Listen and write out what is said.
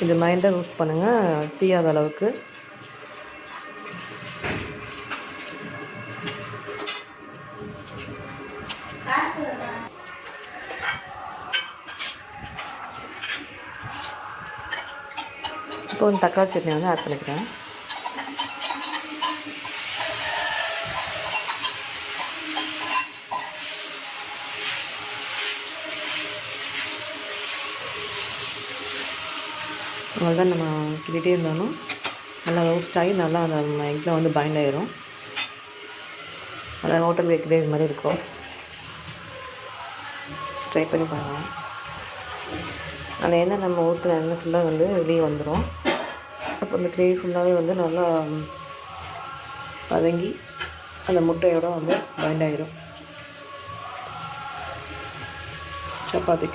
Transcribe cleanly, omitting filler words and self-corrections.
இது மைண்டாக யூஸ் பண்ணுங்கள், தீயாத அளவுக்கு. இப்போ வந்து தக்காளி சட்னி வந்து ஆட் பண்ணிக்கிறேன். அவ்வளோதான், நம்ம கிட்டிகிட்டே இருந்தாலும் நல்லா ரோஸ்ட் ஆகி நல்லா அந்த எக்கில் வந்து பைண்ட் ஆயிரும். நல்லா ஹோட்டல் கிரேவி மாதிரி இருக்கும். ட்ரை பண்ணி பாருங்கள். அந்த எண்ணெய் நம்ம ஊற்றுன எண்ணெய் ஃபுல்லாக வந்து வெளியே வந்துடும். அப்போ அந்த கிரேவி ஃபுல்லாகவே வந்து நல்லா வதங்கி அந்த முட்டையோடு வந்து பைண்ட் ஆகிடும். சப்பாத்திக்கு